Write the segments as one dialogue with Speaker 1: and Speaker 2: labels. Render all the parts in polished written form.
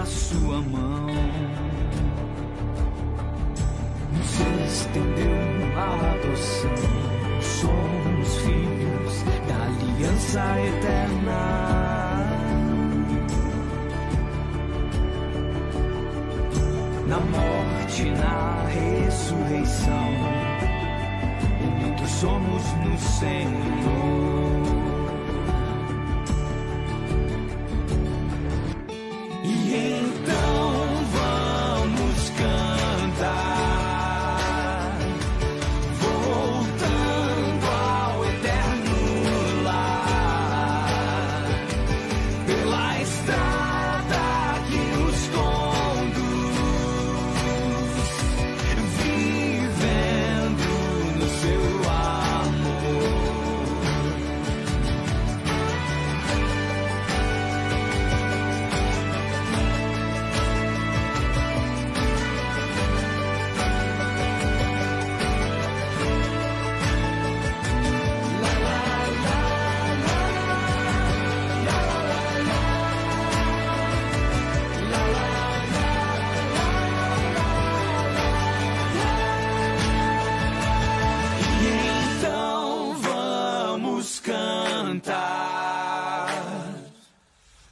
Speaker 1: a sua mão, nos estendeu a adoção. Somos filhos da aliança eterna. Na morte, na ressurreição, unidos somos no Senhor. E então vamos cantar, voltando ao eterno lar, pela estrada que nos conduz, vivendo no seu amor. Então vamos cantar,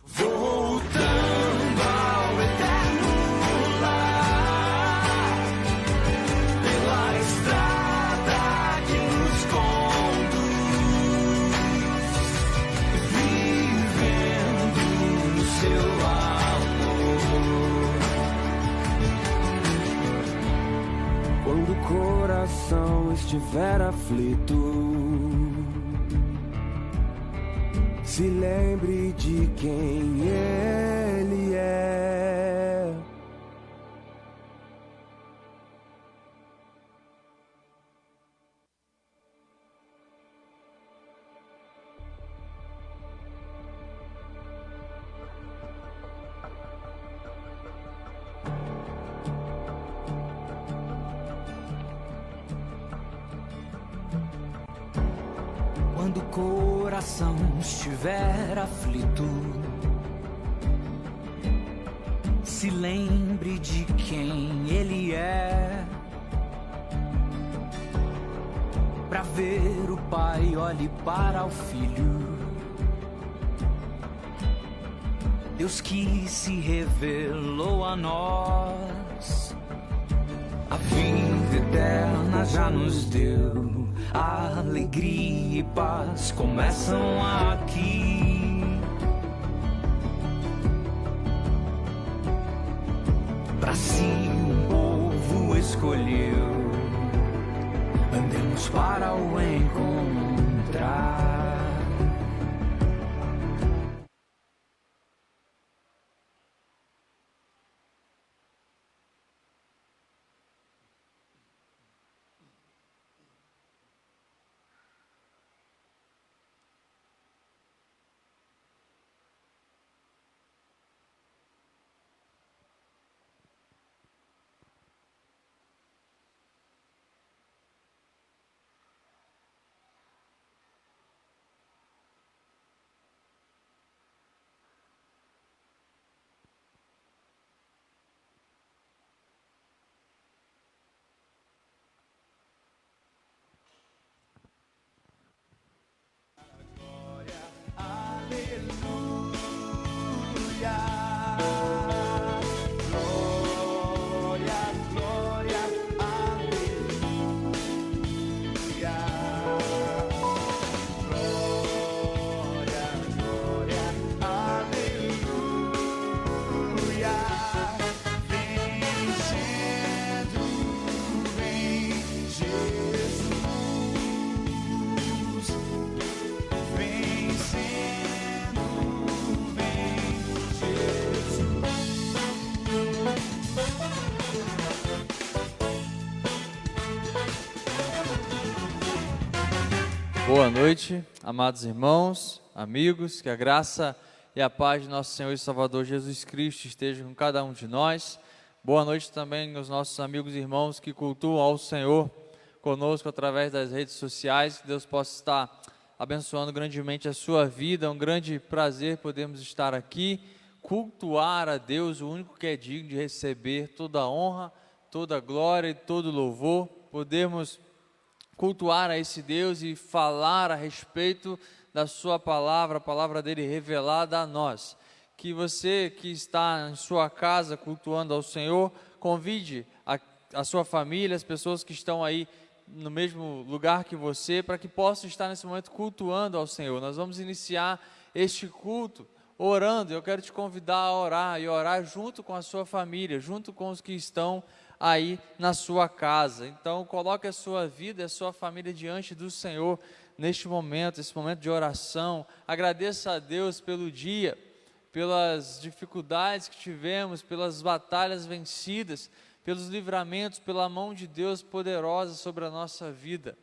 Speaker 1: voltando ao eterno lar, pela estrada que nos conduz, vivendo no seu amor. Quando o coração estiver aflito, se lembre de quem Ele é. Quando o coração estiver aflito, se lembre de quem Ele é. Pra ver o Pai, olhe para o Filho, Deus que se revelou a nós. A vida eterna já nos deu, a alegria e paz começam aqui. Pra si um povo escolheu, andemos para o encontrar.
Speaker 2: Boa noite, amados irmãos, amigos, que a graça e a paz de nosso Senhor e Salvador Jesus Cristo esteja com cada um de nós. Boa noite também aos nossos amigos e irmãos que cultuam ao Senhor conosco através das redes sociais. Que Deus possa estar abençoando grandemente a sua vida. É um grande prazer podermos estar aqui cultuar a Deus, o único que é digno de receber toda a honra, toda a glória e todo o louvor, podermos cultuar a esse Deus e falar a respeito da sua palavra, a palavra dele revelada a nós. Que você que está em sua casa cultuando ao Senhor, convide a sua família, as pessoas que estão aí no mesmo lugar que você, para que possam estar nesse momento cultuando ao Senhor. Nós vamos iniciar este culto orando. Eu quero te convidar a orar e orar junto com a sua família, junto com os que estão aí na sua casa. Então coloque a sua vida e a sua família diante do Senhor neste momento, esse momento de oração. Agradeça a Deus pelo dia, pelas dificuldades que tivemos, pelas batalhas vencidas, pelos livramentos, pela mão de Deus poderosa sobre a nossa vida.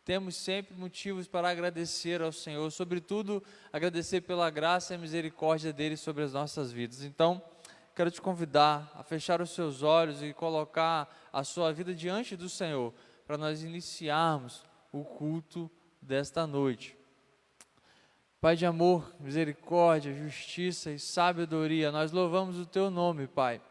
Speaker 2: Temos sempre motivos para agradecer ao Senhor, sobretudo agradecer pela graça e a misericórdia dele sobre as nossas vidas. Então, quero te convidar a fechar os seus olhos e colocar a sua vida diante do Senhor, para nós iniciarmos o culto desta noite. Pai de amor, misericórdia, justiça e sabedoria, nós louvamos o teu nome, Pai,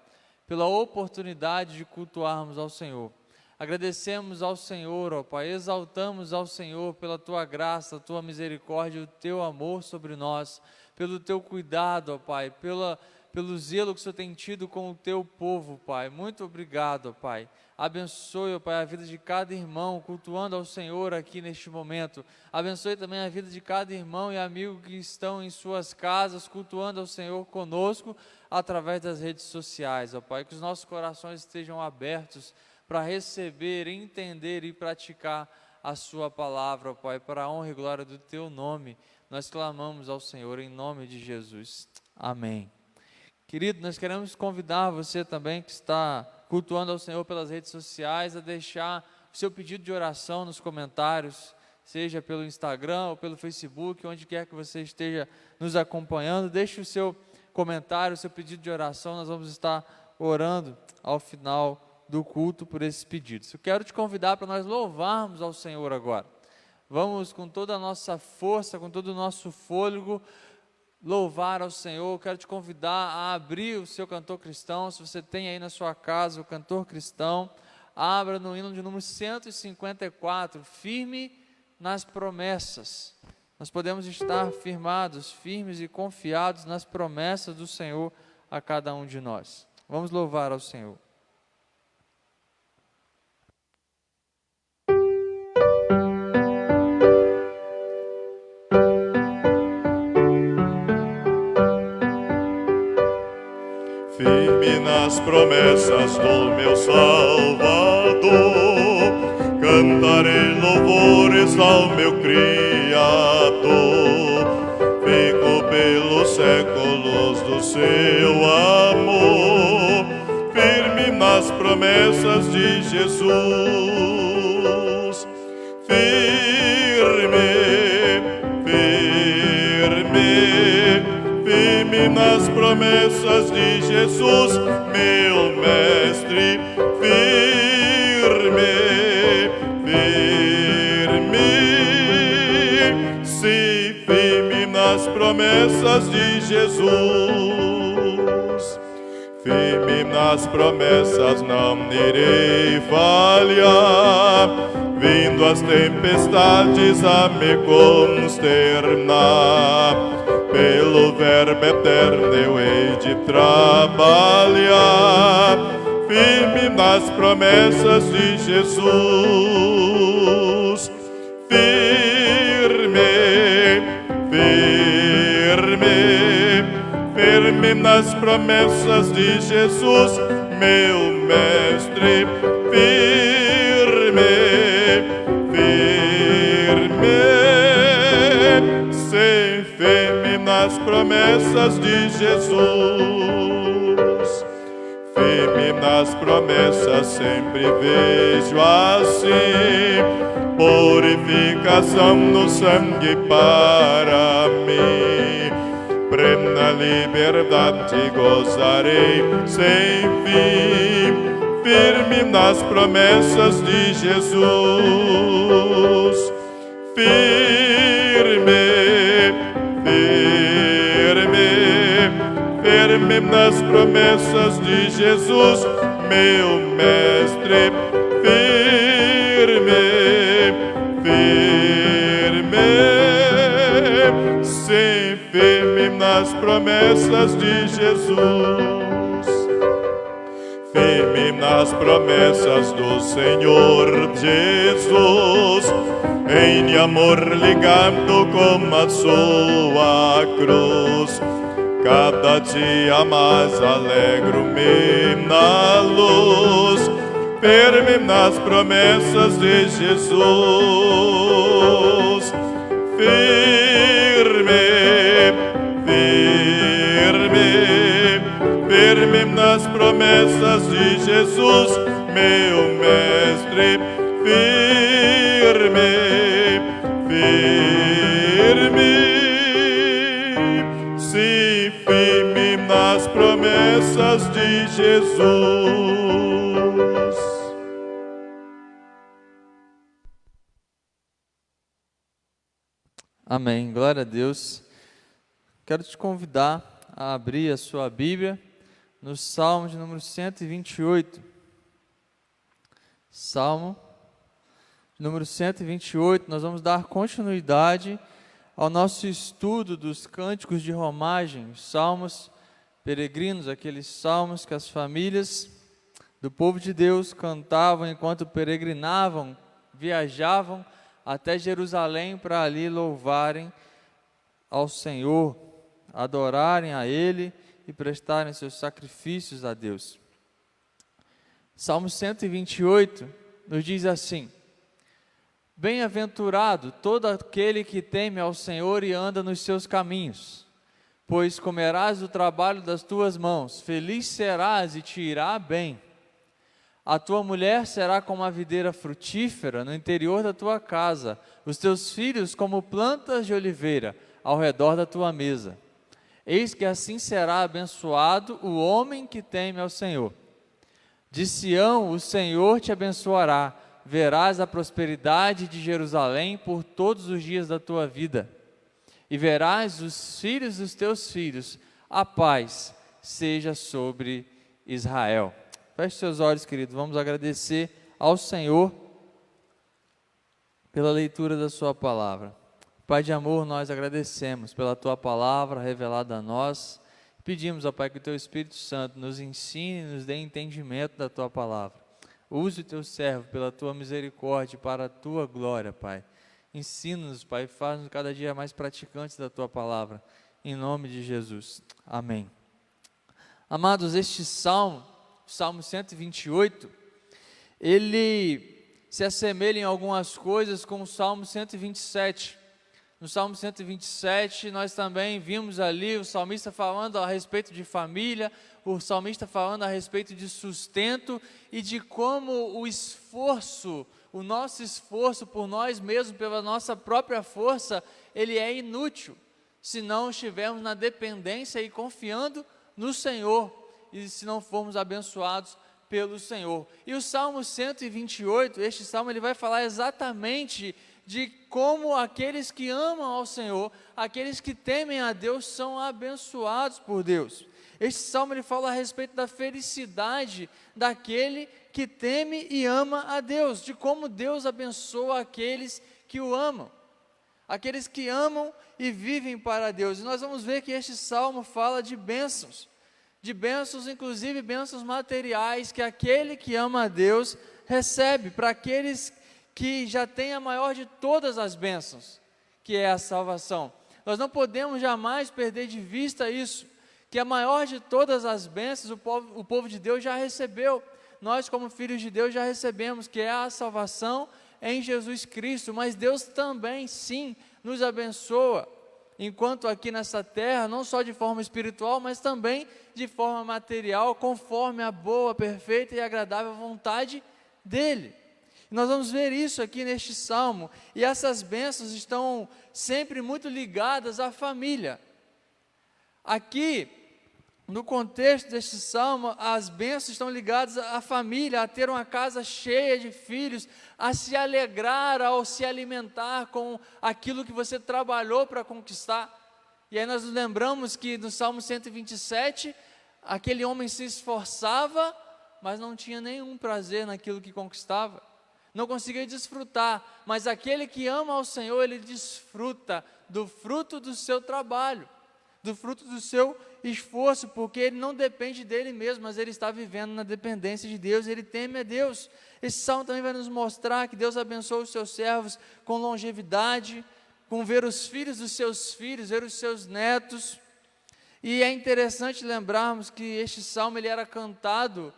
Speaker 2: pela oportunidade de cultuarmos ao Senhor. Agradecemos ao Senhor, ó Pai, exaltamos ao Senhor pela tua graça, a tua misericórdia, o teu amor sobre nós, pelo teu cuidado, ó Pai, pelo zelo que o Senhor tem tido com o teu povo, Pai. Muito obrigado, ó Pai. Abençoe, ó Pai, a vida de cada irmão cultuando ao Senhor aqui neste momento. Abençoe também a vida de cada irmão e amigo que estão em suas casas cultuando ao Senhor conosco através das redes sociais, ó Pai. Que os nossos corações estejam abertos para receber, entender e praticar a sua palavra, ó Pai, para a honra e glória do teu nome. Nós clamamos ao Senhor em nome de Jesus. Amém. Querido, nós queremos convidar você também que está cultuando ao Senhor pelas redes sociais a deixar o seu pedido de oração nos comentários, seja pelo Instagram ou pelo Facebook, onde quer que você esteja nos acompanhando. Deixe o seu comentário, o seu pedido de oração, nós vamos estar orando ao final do culto por esses pedidos. Eu quero te convidar para nós louvarmos ao Senhor agora. Vamos com toda a nossa força, com todo o nosso fôlego, louvar ao Senhor. Eu quero te convidar a abrir o seu cantor cristão. Se você tem aí na sua casa o cantor cristão, abra no hino de número 154, firme nas promessas. Nós podemos estar firmados, firmes e confiados nas promessas do Senhor a cada um de nós. Vamos louvar ao Senhor.
Speaker 3: Firme nas promessas do meu Salvador, cantarei louvores ao meu Criador. Fico pelos séculos do seu amor, firme nas promessas de Jesus. Firme, firme, firme nas promessas de Jesus, meu mestre. Firme, firme, sim, firme nas promessas de Jesus. Firme nas promessas, não irei falhar, vindo as tempestades a me consternar. Pelo verbo eterno eu hei de trabalhar, firme nas promessas de Jesus. Firme, firme, firme nas promessas de Jesus, meu mestre. Firme, firme, sem firme nas promessas de Jesus. Firme nas promessas sempre vejo assim, purificação no sangue para mim. Plena liberdade gozarei sem fim, firme nas promessas de Jesus. Firme, firme, nas promessas de Jesus, meu mestre, firme, firme, sim, firme nas promessas de Jesus, firme nas promessas do Senhor Jesus, em amor ligado com a sua cruz. Cada dia mais alegro-me na luz, firme nas promessas de Jesus. Firme, firme, firme nas promessas de Jesus, meu mestre, firme, firme, sim, firme nas promessas de Jesus.
Speaker 2: Amém. Glória a Deus. Quero te convidar a abrir a sua Bíblia no Salmo de número 128. Salmo número 128, nós vamos dar continuidade ao nosso estudo dos cânticos de romagem, salmos peregrinos, aqueles salmos que as famílias do povo de Deus cantavam enquanto peregrinavam, viajavam até Jerusalém para ali louvarem ao Senhor, adorarem a Ele e prestarem seus sacrifícios a Deus. Salmo 128 nos diz assim: bem-aventurado todo aquele que teme ao Senhor e anda nos seus caminhos, pois comerás do trabalho das tuas mãos, feliz serás e te irá bem. A tua mulher será como a videira frutífera no interior da tua casa, os teus filhos como plantas de oliveira ao redor da tua mesa. Eis que assim será abençoado o homem que teme ao Senhor. De Sião o Senhor te abençoará, verás a prosperidade de Jerusalém por todos os dias da tua vida, e verás os filhos dos teus filhos, a paz seja sobre Israel. Feche seus olhos, querido, vamos agradecer ao Senhor pela leitura da sua palavra. Pai de amor, nós agradecemos pela tua palavra revelada a nós. Pedimos, ó Pai, que o teu Espírito Santo nos ensine, nos dê entendimento da tua palavra. Use o teu servo pela tua misericórdia para a tua glória, Pai. Ensina-nos, Pai, faz-nos cada dia mais praticantes da tua palavra. Em nome de Jesus. Amém. Amados, este salmo, Salmo 128, ele se assemelha em algumas coisas com o Salmo 127. No Salmo 127, nós também vimos ali o salmista falando a respeito de família, o salmista falando a respeito de sustento e de como o esforço, o nosso esforço por nós mesmos, pela nossa própria força, ele é inútil, se não estivermos na dependência e confiando no Senhor, e se não formos abençoados pelo Senhor. E o Salmo 128, este Salmo, ele vai falar exatamente de como aqueles que amam ao Senhor, aqueles que temem a Deus, são abençoados por Deus. Este Salmo, ele fala a respeito da felicidade daquele que teme e ama a Deus, de como Deus abençoa aqueles que o amam, aqueles que amam e vivem para Deus. E nós vamos ver que este Salmo fala de bênçãos, inclusive bênçãos materiais, que aquele que ama a Deus recebe, para aqueles que já tem a maior de todas as bênçãos, que é a salvação. Nós não podemos jamais perder de vista isso, que a maior de todas as bênçãos o povo de Deus já recebeu. Nós, como filhos de Deus, já recebemos, que é a salvação em Jesus Cristo. Mas Deus também, sim, nos abençoa, enquanto aqui nessa terra, não só de forma espiritual, mas também de forma material, conforme a boa, perfeita e agradável vontade dEle. Nós vamos ver isso aqui neste Salmo, e essas bênçãos estão sempre muito ligadas à família. Aqui, no contexto deste Salmo, as bênçãos estão ligadas à família, a ter uma casa cheia de filhos, a se alegrar ao se alimentar com aquilo que você trabalhou para conquistar. E aí nós nos lembramos que no Salmo 127, aquele homem se esforçava, mas não tinha nenhum prazer naquilo que conquistava, não conseguia desfrutar. Mas aquele que ama ao Senhor, ele desfruta do fruto do seu trabalho, do fruto do seu esforço, porque ele não depende dele mesmo, mas ele está vivendo na dependência de Deus, ele teme a Deus. Esse salmo também vai nos mostrar que Deus abençoa os seus servos com longevidade, com ver os filhos dos seus filhos, ver os seus netos. E é interessante lembrarmos que este salmo ele era cantado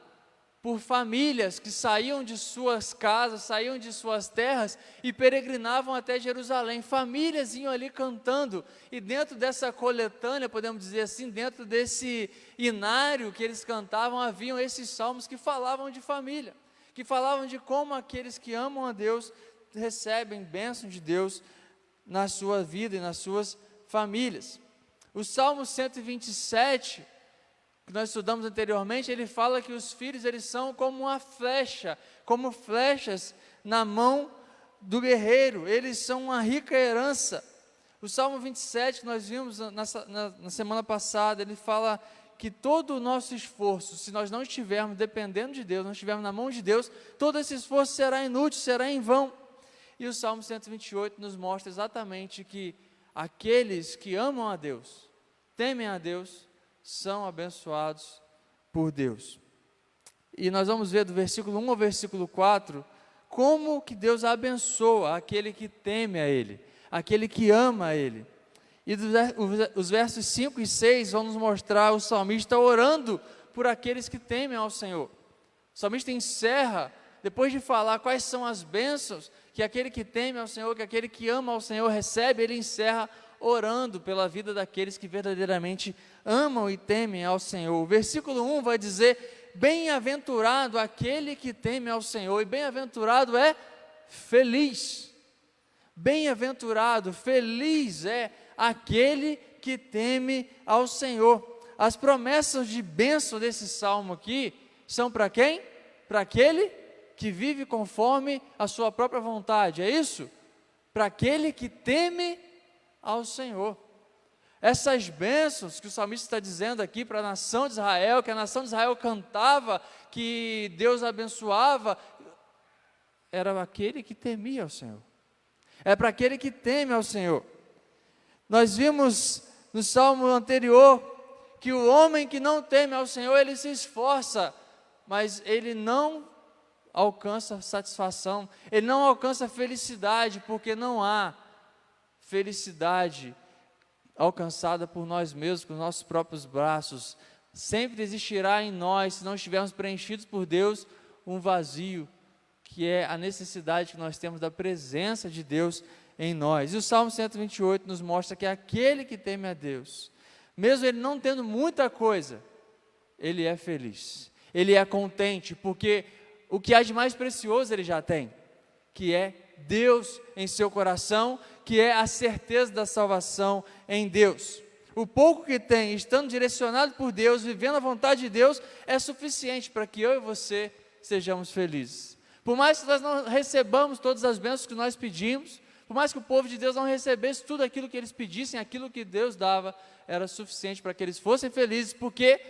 Speaker 2: por famílias que saíam de suas casas, saíam de suas terras e peregrinavam até Jerusalém. Famílias iam ali cantando, e dentro dessa coletânea, podemos dizer assim, dentro desse inário que eles cantavam, haviam esses salmos que falavam de família, que falavam de como aqueles que amam a Deus recebem bênção de Deus na sua vida e nas suas famílias. O Salmo 127, que nós estudamos anteriormente, ele fala que os filhos eles são como uma flecha, como flechas na mão do guerreiro, eles são uma rica herança. O Salmo 27, que nós vimos na semana passada, ele fala que todo o nosso esforço, se nós não estivermos dependendo de Deus, não estivermos na mão de Deus, todo esse esforço será inútil, será em vão. E o Salmo 128 nos mostra exatamente que aqueles que amam a Deus, temem a Deus, são abençoados por Deus. E nós vamos ver do versículo 1 ao versículo 4, como que Deus abençoa aquele que teme a Ele, aquele que ama a Ele. E os versos 5 e 6 vão nos mostrar o salmista orando por aqueles que temem ao Senhor. O salmista encerra, depois de falar quais são as bênçãos que aquele que teme ao Senhor, que aquele que ama ao Senhor recebe, ele encerra orando pela vida daqueles que verdadeiramente amam e temem ao Senhor. O versículo 1 vai dizer: bem-aventurado aquele que teme ao Senhor, e bem-aventurado é feliz. Bem-aventurado, feliz é aquele que teme ao Senhor. As promessas de bênção desse salmo aqui são para quem? Para aquele que vive conforme a sua própria vontade, é isso? Para aquele que teme ao Senhor. Essas bênçãos que o salmista está dizendo aqui para a nação de Israel, que a nação de Israel cantava, que Deus abençoava, era aquele que temia ao Senhor, é para aquele que teme ao Senhor. Nós vimos no salmo anterior, que o homem que não teme ao Senhor, ele se esforça, mas ele não alcança satisfação, ele não alcança felicidade, porque não há felicidade alcançada por nós mesmos, com os nossos próprios braços. Sempre existirá em nós, se não estivermos preenchidos por Deus, um vazio, que é a necessidade que nós temos da presença de Deus em nós. E o Salmo 128 nos mostra que aquele que teme a Deus, mesmo ele não tendo muita coisa, ele é feliz, ele é contente, porque o que há de mais precioso ele já tem, que é Deus em seu coração, que é a certeza da salvação em Deus. O pouco que tem, estando direcionado por Deus, vivendo a vontade de Deus, é suficiente para que eu e você sejamos felizes. Por mais que nós não recebamos todas as bênçãos que nós pedimos, por mais que o povo de Deus não recebesse tudo aquilo que eles pedissem, aquilo que Deus dava era suficiente para que eles fossem felizes, porque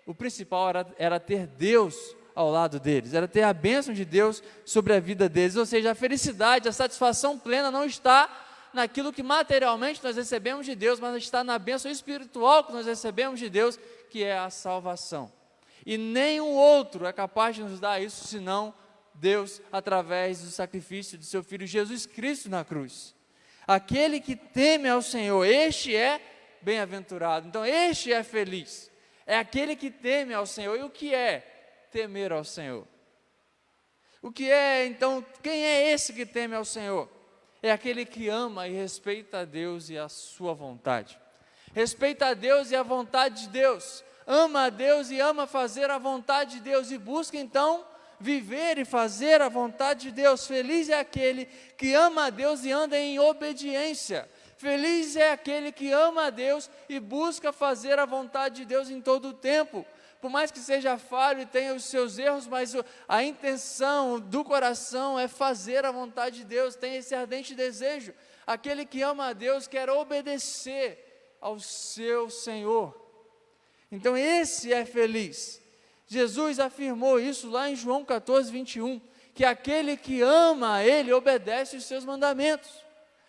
Speaker 2: o principal era ter Deus ao lado deles, era ter a bênção de Deus sobre a vida deles. Ou seja, a felicidade, a satisfação plena não está naquilo que materialmente nós recebemos de Deus, mas está na bênção espiritual que nós recebemos de Deus, que é a salvação. E nenhum outro é capaz de nos dar isso, senão Deus, através do sacrifício de seu Filho Jesus Cristo na cruz. Aquele que teme ao Senhor, este é bem-aventurado. Então este é feliz, é aquele que teme ao Senhor. E o que é temer ao Senhor? O que é, então, quem é esse que teme ao Senhor? É aquele que ama e respeita a Deus e a sua vontade. Respeita a Deus e a vontade de Deus. Ama a Deus e ama fazer a vontade de Deus. E busca, então, viver e fazer a vontade de Deus. Feliz é aquele que ama a Deus e anda em obediência. Feliz é aquele que ama a Deus e busca fazer a vontade de Deus em todo o tempo. Por mais que seja falho e tenha os seus erros, mas a intenção do coração é fazer a vontade de Deus, tem esse ardente desejo. Aquele que ama a Deus quer obedecer ao seu Senhor. Então esse é feliz. Jesus afirmou isso lá em João 14, 21, que aquele que ama a Ele obedece os seus mandamentos.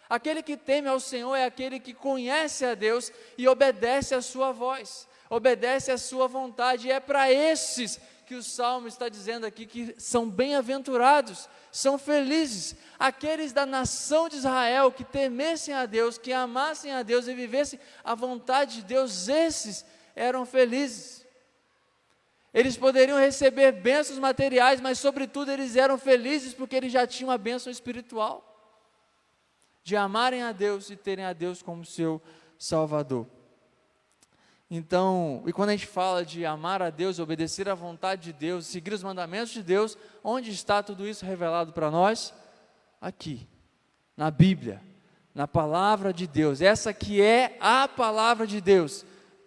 Speaker 2: Aquele que teme ao Senhor é aquele que conhece a Deus e obedece a sua voz, obedece a sua vontade, e é para esses que o Salmo está dizendo aqui que são bem-aventurados, são felizes, aqueles da nação de Israel que temessem a Deus, que amassem a Deus e vivessem a vontade de Deus, esses eram felizes. Eles poderiam receber bênçãos materiais, mas sobretudo eles eram felizes porque eles já tinham a bênção espiritual, de amarem a Deus e terem a Deus como seu Salvador. Então, e quando a gente fala de amar a Deus, obedecer à vontade de Deus, seguir os mandamentos de Deus, onde está tudo isso revelado para nós? Aqui, na Bíblia, na palavra de Deus, essa que é a palavra de Deus,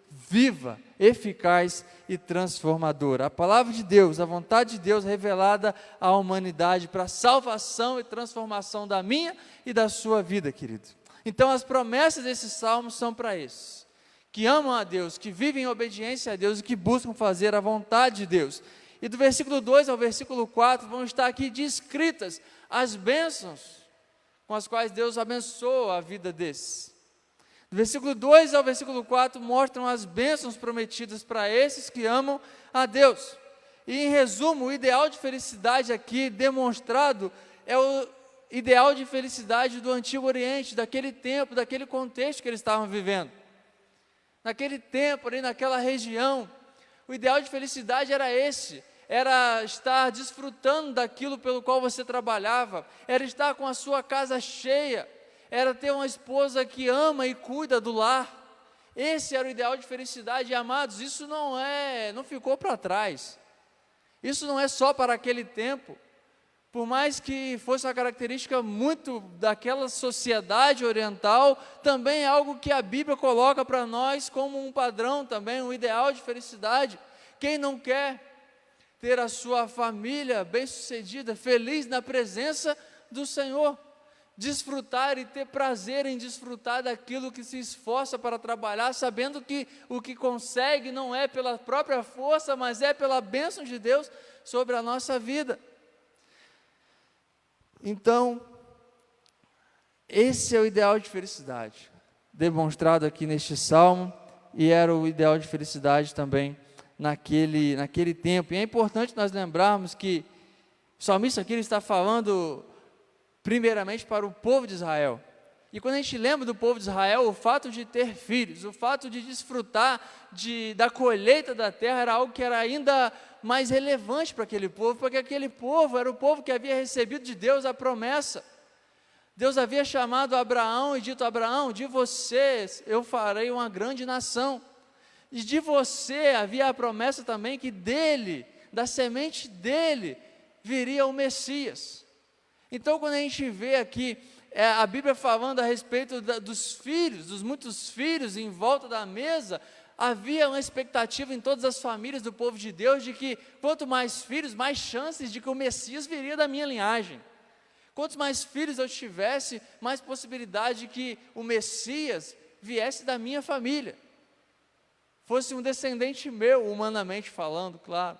Speaker 2: viva, eficaz e transformadora. A palavra de Deus, a vontade de Deus revelada à humanidade para a salvação e transformação da minha e da sua vida, querido. Então as promessas desses salmos são para esses, que amam a Deus, que vivem em obediência a Deus e que buscam fazer a vontade de Deus. E do versículo 2 ao versículo 4 vão estar aqui descritas as bênçãos com as quais Deus abençoa a vida desses. Do versículo 2 ao versículo 4 mostram as bênçãos prometidas para esses que amam a Deus. E em resumo, o ideal de felicidade aqui demonstrado é o ideal de felicidade do Antigo Oriente, daquele tempo, daquele contexto que eles estavam vivendo. Naquele tempo, ali naquela região, o ideal de felicidade era esse, era estar desfrutando daquilo pelo qual você trabalhava, era estar com a sua casa cheia, era ter uma esposa que ama e cuida do lar. Esse era o ideal de felicidade, e amados, isso não ficou para trás, isso não é só para aquele tempo, por mais que fosse uma característica muito daquela sociedade oriental, também é algo que a Bíblia coloca para nós como um padrão também, um ideal de felicidade. Quem não quer ter a sua família bem-sucedida, feliz na presença do Senhor, desfrutar e ter prazer em desfrutar daquilo que se esforça para trabalhar, sabendo que o que consegue não é pela própria força, mas é pela bênção de Deus sobre a nossa vida. Então, esse é o ideal de felicidade, demonstrado aqui neste salmo, e era o ideal de felicidade também naquele tempo. E é importante nós lembrarmos que o salmista aqui ele está falando primeiramente para o povo de Israel. E quando a gente lembra do povo de Israel, o fato de ter filhos, o fato de desfrutar da colheita da terra era algo que era ainda mais relevante para aquele povo, porque aquele povo era o povo que havia recebido de Deus a promessa. Deus havia chamado Abraão e dito a Abraão: de você eu farei uma grande nação. E de você havia a promessa também que dele, da semente dele, viria o Messias. Então quando a gente vê aqui a Bíblia falando a respeito dos filhos, dos muitos filhos em volta da mesa, havia uma expectativa em todas as famílias do povo de Deus de que quanto mais filhos, mais chances de que o Messias viria da minha linhagem. Quantos mais filhos eu tivesse, mais possibilidade de que o Messias viesse da minha família, fosse um descendente meu, humanamente falando, claro.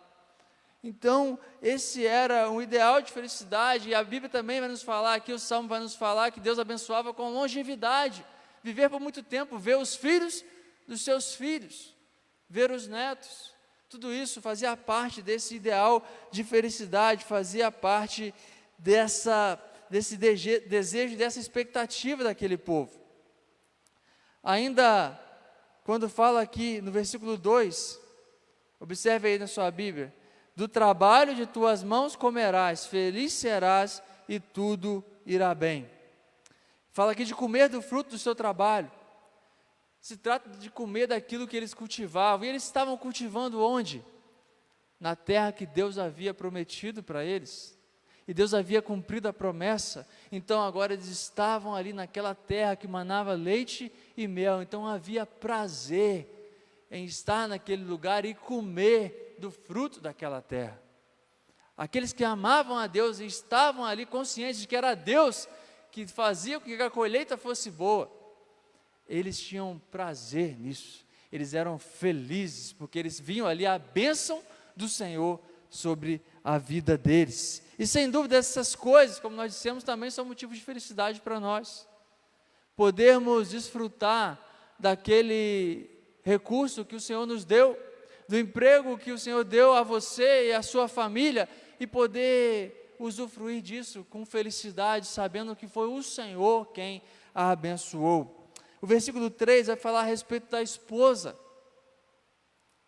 Speaker 2: Então, esse era um ideal de felicidade, e a Bíblia também vai nos falar aqui, o Salmo vai nos falar que Deus abençoava com longevidade, viver por muito tempo, ver os filhos dos seus filhos, ver os netos, tudo isso fazia parte desse ideal de felicidade, fazia parte desse desejo, dessa expectativa daquele povo. Ainda, quando fala aqui no versículo 2, observe aí na sua Bíblia: do trabalho de tuas mãos comerás, feliz serás e tudo irá bem. Fala aqui de comer do fruto do seu trabalho. Se trata de comer daquilo que eles cultivavam. E eles estavam cultivando onde? Na terra que Deus havia prometido para eles. E Deus havia cumprido a promessa. Então agora eles estavam ali naquela terra que manava leite e mel. Então havia prazer em estar naquele lugar e comer do fruto daquela terra. Aqueles que amavam a Deus e estavam ali conscientes de que era Deus que fazia com que a colheita fosse boa, eles tinham prazer nisso, Eles eram felizes, porque eles viam ali a bênção do Senhor sobre a vida deles. E sem dúvida essas coisas, como nós dissemos, também são motivos de felicidade para nós. Podermos desfrutar daquele recurso que o Senhor nos deu, do emprego que o Senhor deu a você e a sua família, e poder usufruir disso com felicidade, sabendo que foi o Senhor quem a abençoou. O versículo 3 vai falar a respeito da esposa.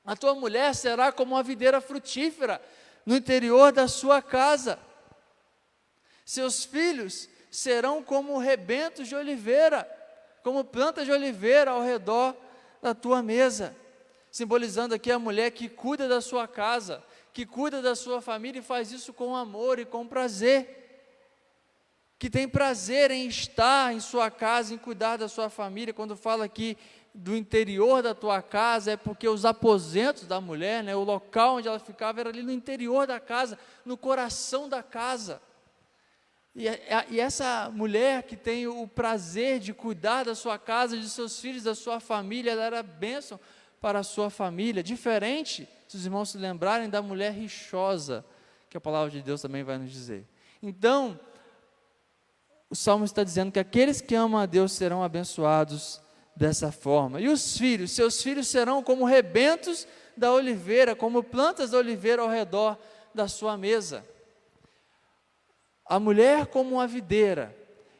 Speaker 2: A tua mulher será como uma videira frutífera no interior da sua casa. Seus filhos serão como rebentos de oliveira, como plantas de oliveira ao redor da tua mesa. Simbolizando aqui a mulher que cuida da sua casa, que cuida da sua família e faz isso com amor e com prazer. Que tem prazer em estar em sua casa, em cuidar da sua família. Quando fala aqui do interior da tua casa, é porque os aposentos da mulher, o local onde ela ficava era ali no interior da casa, no coração da casa. E essa mulher que tem o prazer de cuidar da sua casa, de seus filhos, da sua família, ela era bênção para a sua família, diferente, se os irmãos se lembrarem, da mulher rixosa, que a palavra de Deus também vai nos dizer. Então, o Salmo está dizendo que aqueles que amam a Deus serão abençoados dessa forma. E os filhos, seus filhos serão como rebentos da oliveira, como plantas da oliveira ao redor da sua mesa. A mulher como uma videira,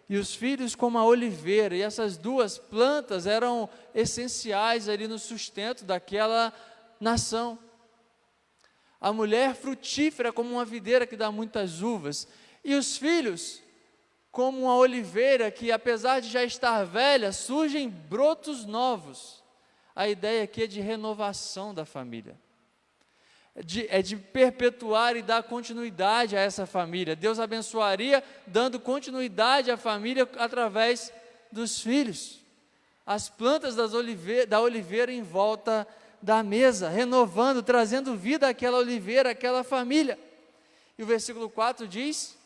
Speaker 2: e os filhos como a oliveira, e essas duas plantas eram essenciais ali no sustento daquela nação. A mulher frutífera como uma videira que dá muitas uvas, e os filhos como uma oliveira que, apesar de já estar velha, surgem brotos novos. A ideia aqui é de renovação da família, é de perpetuar e dar continuidade a essa família. Deus abençoaria dando continuidade à família através dos filhos. As plantas da oliveira em volta da mesa, renovando, trazendo vida àquela oliveira, àquela família. E o versículo 4 diz...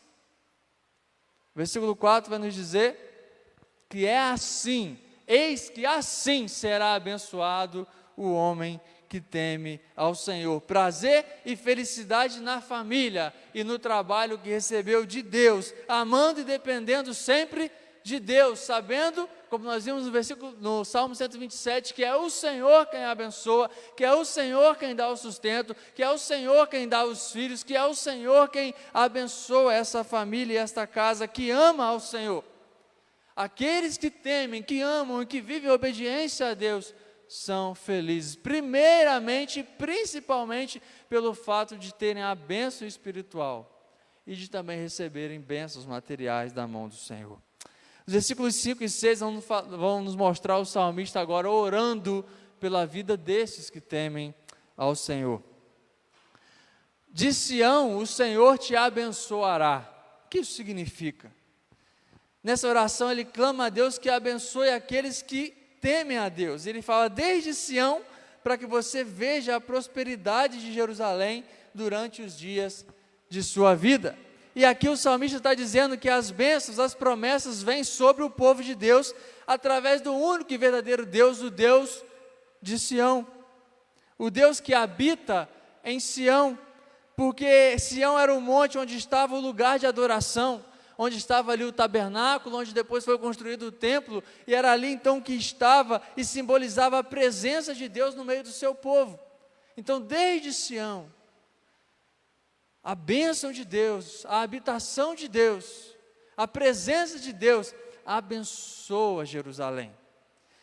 Speaker 2: O versículo 4 vai nos dizer que é assim, eis que assim será abençoado o homem que teme ao Senhor. Prazer e felicidade na família e no trabalho que recebeu de Deus, amando e dependendo sempre de Deus, sabendo, como nós vimos no Salmo 127, que é o Senhor quem abençoa, que é o Senhor quem dá o sustento, que é o Senhor quem dá os filhos, que é o Senhor quem abençoa essa família e esta casa que ama ao Senhor. Aqueles que temem, que amam e que vivem obediência a Deus, são felizes, primeiramente e principalmente pelo fato de terem a bênção espiritual e de também receberem bênçãos materiais da mão do Senhor. Os versículos 5 e 6 vão nos mostrar o salmista agora orando pela vida desses que temem ao Senhor. De Sião o Senhor te abençoará. O que isso significa? Nessa oração ele clama a Deus que abençoe aqueles que temem a Deus. Ele fala desde Sião para que você veja a prosperidade de Jerusalém durante os dias de sua vida. E aqui o salmista está dizendo que as bênçãos, as promessas vêm sobre o povo de Deus através do único e verdadeiro Deus, o Deus de Sião. O Deus que habita em Sião, porque Sião era o monte onde estava o lugar de adoração, onde estava ali o tabernáculo, onde depois foi construído o templo, e era ali então que estava e simbolizava a presença de Deus no meio do seu povo. Então desde Sião, a bênção de Deus, a habitação de Deus, a presença de Deus, abençoa Jerusalém,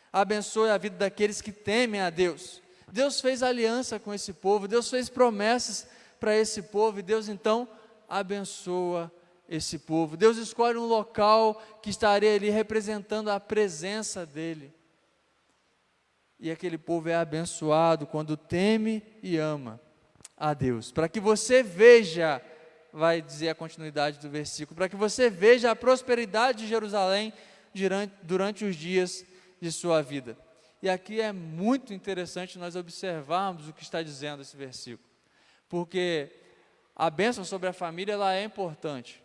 Speaker 2: abençoa a vida daqueles que temem a Deus. Deus fez aliança com esse povo, Deus fez promessas para esse povo, e Deus então abençoa esse povo. Deus escolhe um local que estaria ali representando a presença dEle, e aquele povo é abençoado quando teme e ama a Deus, para que você veja, vai dizer a continuidade do versículo, para que você veja a prosperidade de Jerusalém durante os dias de sua vida. E aqui é muito interessante nós observarmos o que está dizendo esse versículo, porque a bênção sobre a família ela é importante,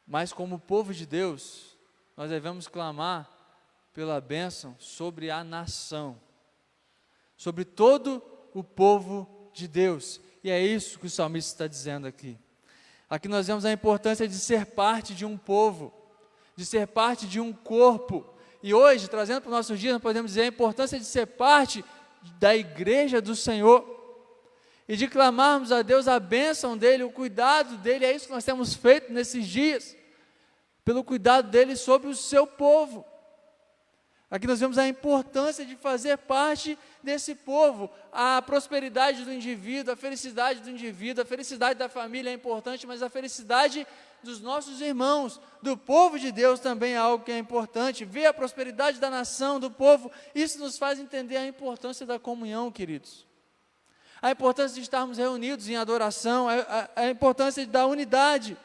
Speaker 2: mas como povo de Deus, nós devemos clamar pela bênção sobre a nação. sobre todo o povo de Deus. E é isso que o salmista está dizendo aqui. Aqui nós vemos a importância de ser parte de um povo, de ser parte de um corpo. E hoje, trazendo para o nosso dia, nós podemos dizer a importância de ser parte da igreja do Senhor e de clamarmos a Deus a bênção dEle, o cuidado dEle. É isso que nós temos feito nesses dias, pelo cuidado dEle sobre o seu povo. Aqui nós vemos a importância de fazer parte desse povo. A prosperidade do indivíduo, a felicidade do indivíduo, a felicidade da família é importante, mas a felicidade dos nossos irmãos, do povo de Deus também é algo que é importante. Ver a prosperidade da nação, do povo, isso nos faz entender a importância da comunhão, queridos. A importância de estarmos reunidos em adoração, a importância da unidade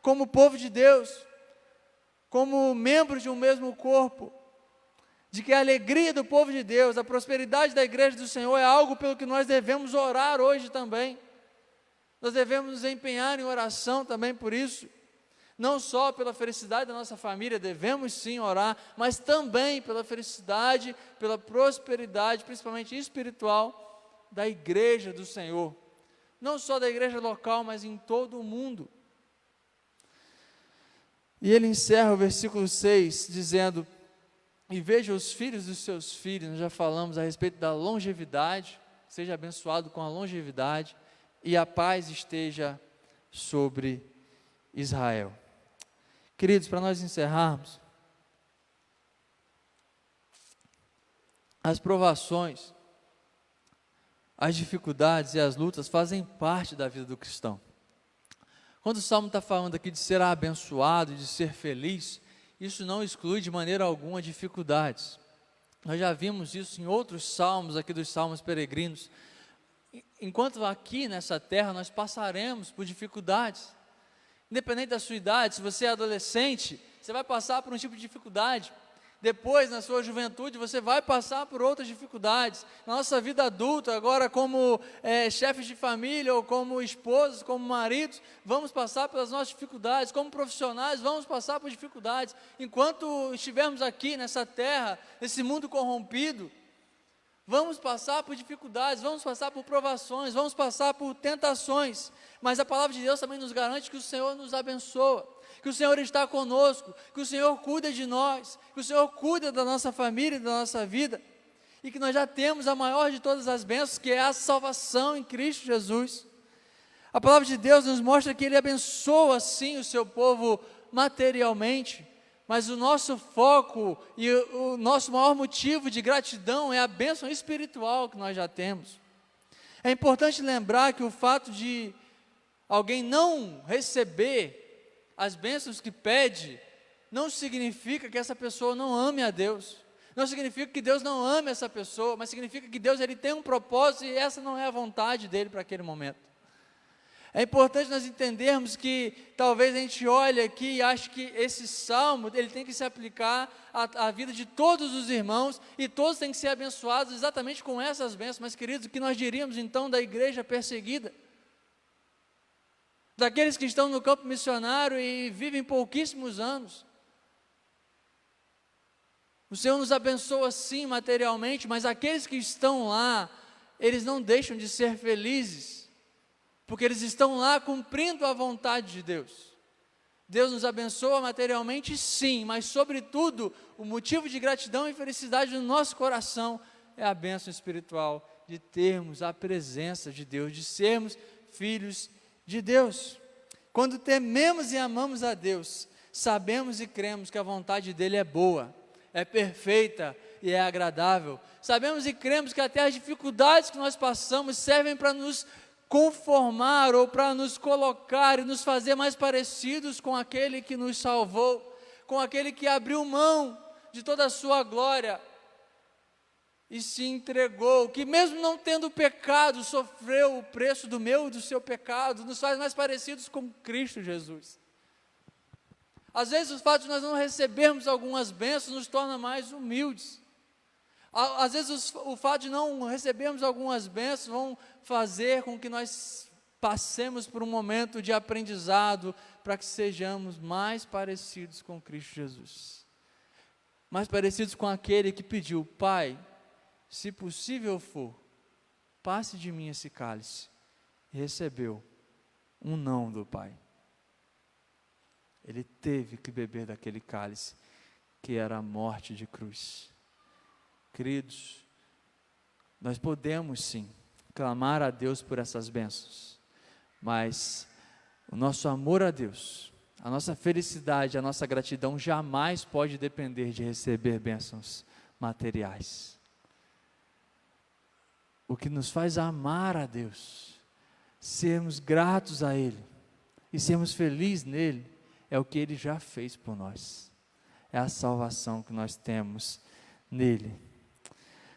Speaker 2: como povo de Deus, como membros de um mesmo corpo. De que a alegria do povo de Deus, a prosperidade da igreja do Senhor é algo pelo que nós devemos orar hoje também. Nós devemos nos empenhar em oração também por isso. Não só pela felicidade da nossa família, devemos sim orar, mas também pela felicidade, pela prosperidade, principalmente espiritual, da igreja do Senhor. Não só da igreja local, mas em todo o mundo. E ele encerra o versículo 6 dizendo: e veja os filhos dos seus filhos. Nós já falamos a respeito da longevidade, seja abençoado com a longevidade, e a paz esteja sobre Israel. Queridos, para nós encerrarmos, as provações, as dificuldades e as lutas fazem parte da vida do cristão. Quando o Salmo está falando aqui de ser abençoado, de ser feliz, isso não exclui de maneira alguma dificuldades. Nós já vimos isso em outros salmos, aqui dos salmos peregrinos. Enquanto aqui nessa terra nós passaremos por dificuldades. Independente da sua idade, se você é adolescente, você vai passar por um tipo de dificuldade. Depois, na sua juventude, você vai passar por outras dificuldades. Na nossa vida adulta, agora como chefes de família, ou como esposos, como maridos, vamos passar pelas nossas dificuldades. Como profissionais, vamos passar por dificuldades. Enquanto estivermos aqui nessa terra, nesse mundo corrompido, vamos passar por dificuldades, vamos passar por provações, vamos passar por tentações. Mas a palavra de Deus também nos garante que o Senhor nos abençoa, que o Senhor está conosco, que o Senhor cuida de nós, que o Senhor cuida da nossa família e da nossa vida, e que nós já temos a maior de todas as bênçãos, que é a salvação em Cristo Jesus. A palavra de Deus nos mostra que Ele abençoa sim o seu povo materialmente, mas o nosso foco e o nosso maior motivo de gratidão é a bênção espiritual que nós já temos. É importante lembrar que o fato de alguém não receber as bênçãos que pede, não significa que essa pessoa não ame a Deus, não significa que Deus não ame essa pessoa, mas significa que Deus ele tem um propósito e essa não é a vontade dele para aquele momento. É importante nós entendermos que talvez a gente olhe aqui e ache que esse salmo ele tem que se aplicar à vida de todos os irmãos e todos têm que ser abençoados exatamente com essas bênçãos. Mas queridos, o que nós diríamos então da igreja perseguida? Daqueles que estão no campo missionário e vivem pouquíssimos anos. O Senhor nos abençoa sim materialmente, mas aqueles que estão lá, eles não deixam de ser felizes, porque eles estão lá cumprindo a vontade de Deus. Deus nos abençoa materialmente sim, mas sobretudo, o motivo de gratidão e felicidade no nosso coração é a bênção espiritual de termos a presença de Deus, de sermos filhos de Deus. Quando tememos e amamos a Deus, sabemos e cremos que a vontade dEle é boa, é perfeita e é agradável. Sabemos e cremos que até as dificuldades que nós passamos servem para nos conformar ou para nos colocar e nos fazer mais parecidos com aquele que nos salvou, com aquele que abriu mão de toda a sua glória e se entregou, que mesmo não tendo pecado, sofreu o preço do meu e do seu pecado, nos faz mais parecidos com Cristo Jesus. Às vezes o fato de nós não recebermos algumas bênçãos nos torna mais humildes. Às vezes o fato de não recebermos algumas bênçãos vão fazer com que nós passemos por um momento de aprendizado para que sejamos mais parecidos com Cristo Jesus. Mais parecidos com aquele que pediu: Pai, se possível for, passe de mim esse cálice. E recebeu um não do Pai. Ele teve que beber daquele cálice, que era a morte de cruz. Queridos, nós podemos sim clamar a Deus por essas bênçãos, mas o nosso amor a Deus, a nossa felicidade, a nossa gratidão jamais pode depender de receber bênçãos materiais. O que nos faz amar a Deus, sermos gratos a Ele e sermos felizes nele, é o que Ele já fez por nós. É a salvação que nós temos nele.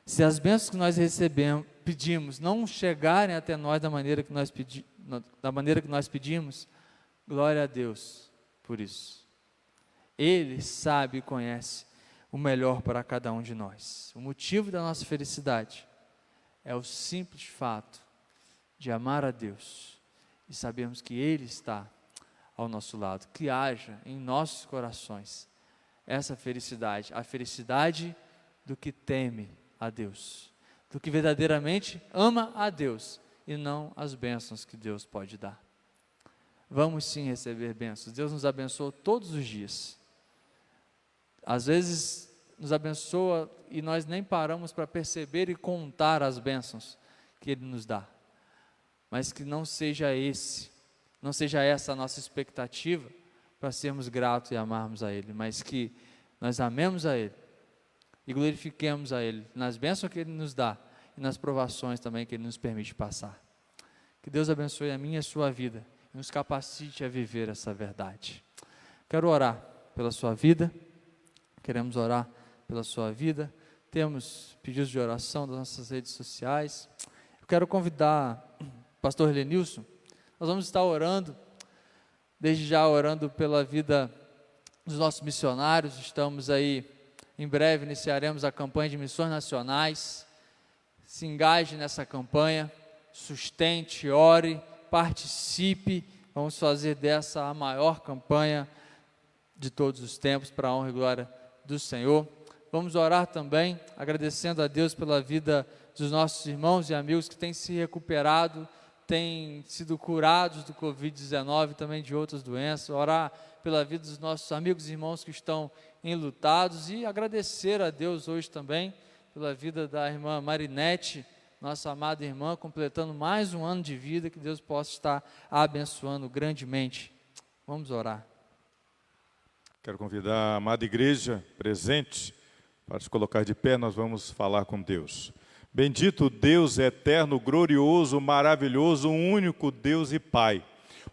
Speaker 2: Se as bênçãos que nós recebemos, pedimos, não chegarem até nós da maneira que nós pedimos, glória a Deus por isso. Ele sabe e conhece o melhor para cada um de nós. O motivo da nossa felicidade é o simples fato de amar a Deus e sabermos que Ele está ao nosso lado, que haja em nossos corações essa felicidade, a felicidade do que teme a Deus, do que verdadeiramente ama a Deus e não as bênçãos que Deus pode dar. Vamos sim receber bênçãos. Deus nos abençoa todos os dias. Às vezes nos abençoa e nós nem paramos para perceber e contar as bênçãos que Ele nos dá. Mas que não seja essa a nossa expectativa para sermos gratos e amarmos a Ele, mas que nós amemos a Ele e glorifiquemos a Ele nas bênçãos que Ele nos dá e nas provações também que Ele nos permite passar. Que Deus abençoe a minha e a sua vida e nos capacite a viver essa verdade. Quero orar pela sua vida, queremos orar pela sua vida, temos pedidos de oração das nossas redes sociais. Eu quero convidar o pastor Lenilson. Nós vamos estar orando, desde já orando pela vida dos nossos missionários. Estamos aí, em breve iniciaremos a campanha de missões nacionais. Se engaje nessa campanha, sustente, ore, participe. Vamos fazer dessa a maior campanha de todos os tempos, para a honra e glória do Senhor. Vamos orar também, agradecendo a Deus pela vida dos nossos irmãos e amigos que têm se recuperado, têm sido curados do Covid-19 e também de outras doenças. Orar pela vida dos nossos amigos e irmãos que estão enlutados e agradecer a Deus hoje também pela vida da irmã Marinete, nossa amada irmã, completando mais um ano de vida, que Deus possa estar abençoando grandemente. Vamos orar.
Speaker 3: Quero convidar a amada igreja presente para se colocar de pé. Nós vamos falar com Deus. Bendito Deus eterno, glorioso, maravilhoso, único Deus e Pai.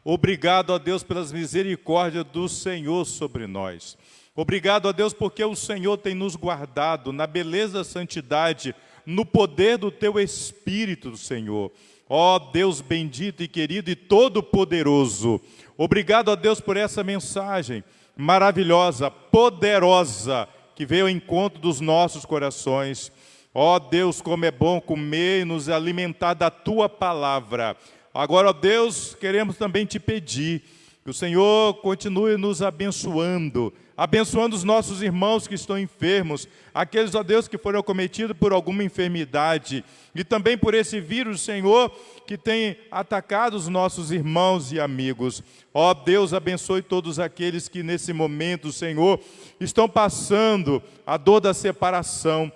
Speaker 3: Obrigado a Deus pelas misericórdias do Senhor sobre nós. Obrigado a Deus porque o Senhor tem nos guardado na beleza, santidade, no poder do Teu Espírito, Senhor. Ó Deus bendito e querido e todo-poderoso. Obrigado a Deus por essa mensagem maravilhosa, poderosa, que veio ao encontro dos nossos corações. Ó Deus, como é bom comer e nos alimentar da Tua palavra. Agora, ó Deus, queremos também Te pedir que o Senhor continue nos abençoando, abençoando os nossos irmãos que estão enfermos, aqueles, ó Deus, que foram acometidos por alguma enfermidade, e também por esse vírus, Senhor, que tem atacado os nossos irmãos e amigos. Ó Deus, abençoe todos aqueles que nesse momento, Senhor, estão passando a dor da separação.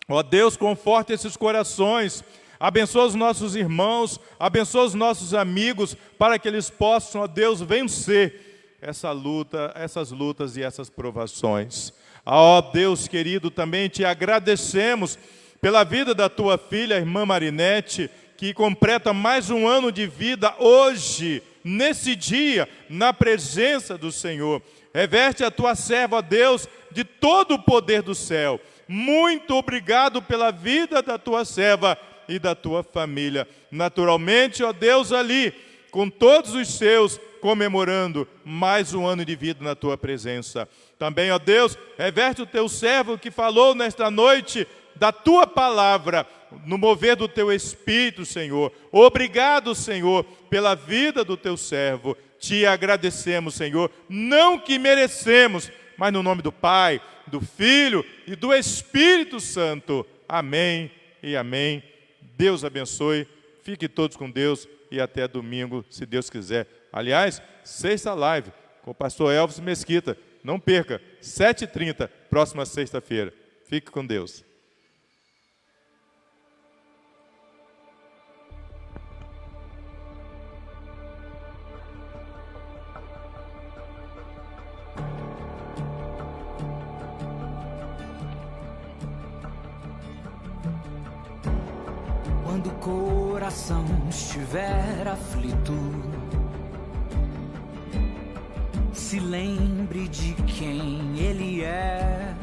Speaker 3: Ó Deus, conforte esses corações, abençoa os nossos irmãos, abençoa os nossos amigos, para que eles possam, ó Deus, vencer essas lutas e essas provações. Ó Deus querido, também Te agradecemos pela vida da Tua filha, a irmã Marinete, que completa mais um ano de vida hoje, nesse dia, na presença do Senhor. Reveste a Tua serva, ó Deus, de todo o poder do céu. Muito obrigado pela vida da Tua serva e da Tua família. Naturalmente, ó Deus, ali, com todos os seus, comemorando mais um ano de vida na Tua presença. Também, ó Deus, reverte o Teu servo que falou nesta noite da Tua palavra, no mover do Teu Espírito, Senhor. Obrigado, Senhor, pela vida do Teu servo. Te agradecemos, Senhor, não que merecemos, mas no nome do Pai, do Filho e do Espírito Santo. Amém e amém. Deus abençoe, fiquem todos com Deus e até domingo, se Deus quiser. Aliás, sexta live com o pastor Elvis Mesquita. Não perca, 7h30, próxima sexta-feira. Fique com Deus.
Speaker 1: Quando o coração estiver aflito, se lembre de quem Ele é.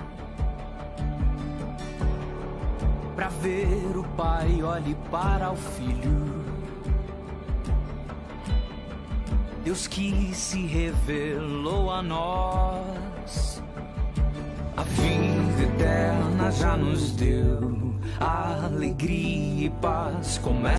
Speaker 1: Pra ver o Pai, olhe para o Filho. Deus que se revelou a nós, a vida eterna já nos deu, a alegria e paz começa.